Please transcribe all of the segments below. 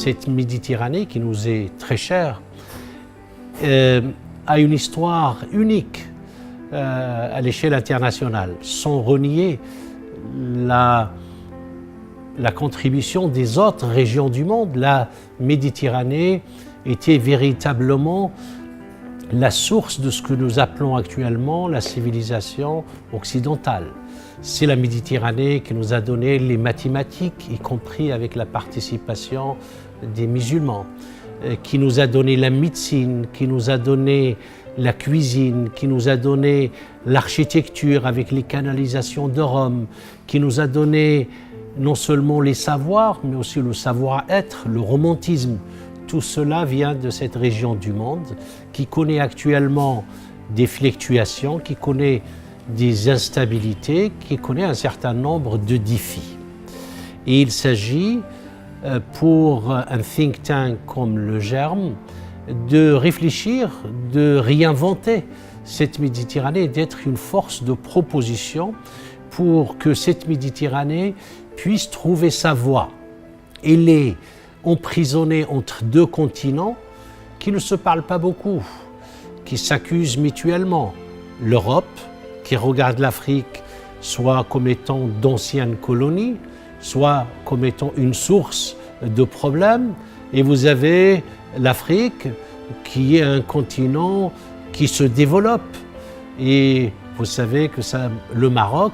cette Méditerranée qui nous est très chère a une histoire unique à l'échelle internationale, sans renier la contribution des autres régions du monde. La Méditerranée était véritablement la source de ce que nous appelons actuellement la civilisation occidentale. C'est la Méditerranée qui nous a donné les mathématiques, y compris avec la participation des musulmans, qui nous a donné la médecine, qui nous a donné la cuisine, qui nous a donné l'architecture avec les canalisations de Rome, qui nous a donné non seulement les savoirs, mais aussi le savoir-être, le romantisme. Tout cela vient de cette région du monde qui connaît actuellement des fluctuations, qui connaît des instabilités, qui connaît un certain nombre de défis. Et il s'agit pour un think tank comme le GERM de réfléchir, de réinventer cette Méditerranée et d'être une force de proposition pour que cette Méditerranée puisse trouver sa voie. Elle est emprisonnée entre deux continents qui ne se parlent pas beaucoup, qui s'accusent mutuellement. L'Europe, qui regarde l'Afrique soit comme étant d'anciennes colonies, soit comme étant une source de problèmes, et vous avez l'Afrique qui est un continent qui se développe. Et vous savez que le Maroc,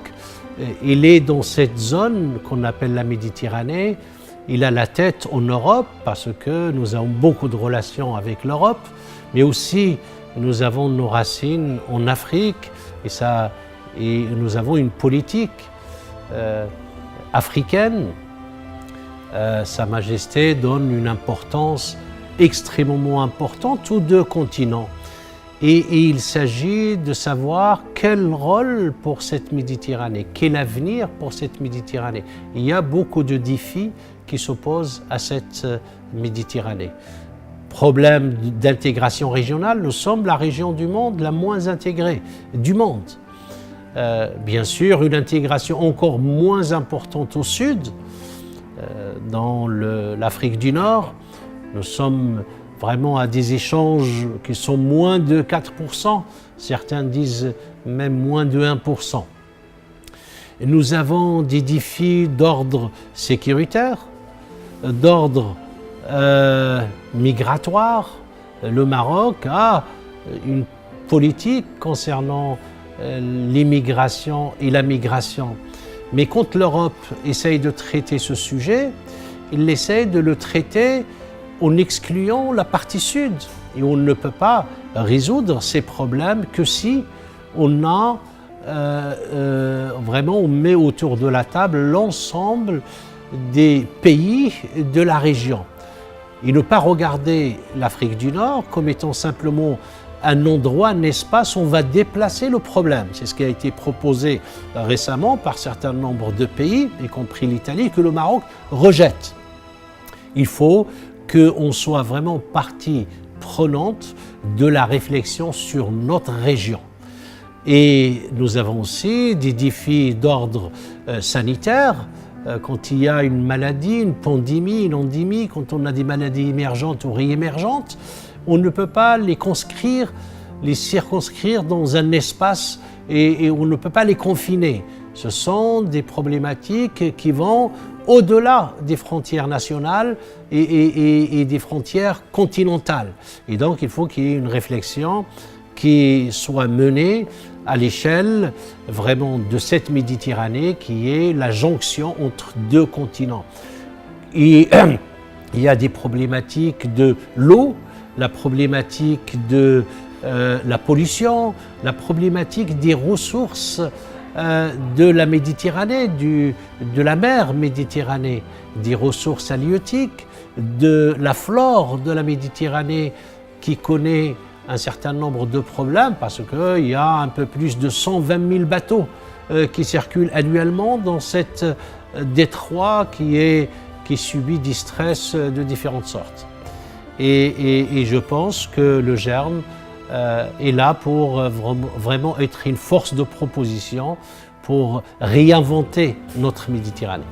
il est dans cette zone qu'on appelle la Méditerranée. Il a la tête en Europe parce que nous avons beaucoup de relations avec l'Europe, mais aussi nous avons nos racines en Afrique et nous avons une politique africaine. Sa Majesté donne une importance extrêmement importante aux deux continents. Et il s'agit de savoir quel rôle pour cette Méditerranée, quel avenir pour cette Méditerranée. Il y a beaucoup de défis qui s'opposent à cette Méditerranée. Problème d'intégration régionale, nous sommes la région du monde la moins intégrée du monde. Bien sûr, une intégration encore moins importante au sud, dans l'Afrique du Nord. Nous sommes vraiment à des échanges qui sont moins de 4%, certains disent même moins de 1%. Et nous avons des défis d'ordre sécuritaire, d'ordre migratoire. Le Maroc a une politique concernant l'immigration et la migration. Mais quand l'Europe essaye de traiter ce sujet, il essaie de le traiter en excluant la partie sud. Et on ne peut pas résoudre ces problèmes que si on a vraiment on met autour de la table l'ensemble des pays de la région. Et ne pas regarder l'Afrique du Nord comme étant simplement un endroit, un espace où on va déplacer le problème. C'est ce qui a été proposé récemment par certains nombres de pays, y compris l'Italie, que le Maroc rejette. Il faut qu'on soit vraiment partie prenante de la réflexion sur notre région. Et nous avons aussi des défis d'ordre sanitaire. Quand il y a une maladie, une pandémie, une endémie, quand on a des maladies émergentes ou réémergentes, on ne peut pas les circonscrire dans un espace et on ne peut pas les confiner. Ce sont des problématiques qui vont au-delà des frontières nationales et des frontières continentales. Et donc il faut qu'il y ait une réflexion qui soit menée à l'échelle vraiment de cette Méditerranée qui est la jonction entre deux continents. Et il y a des problématiques de l'eau, la problématique de la pollution, la problématique des ressources de la Méditerranée, de la mer Méditerranée, des ressources halieutiques, de la flore de la Méditerranée qui connaît un certain nombre de problèmes parce qu'il y a un peu plus de 120 000 bateaux qui circulent annuellement dans cet détroit qui subit des stress de différentes sortes. Et je pense que le GERM est là pour vraiment être une force de proposition pour réinventer notre Méditerranée.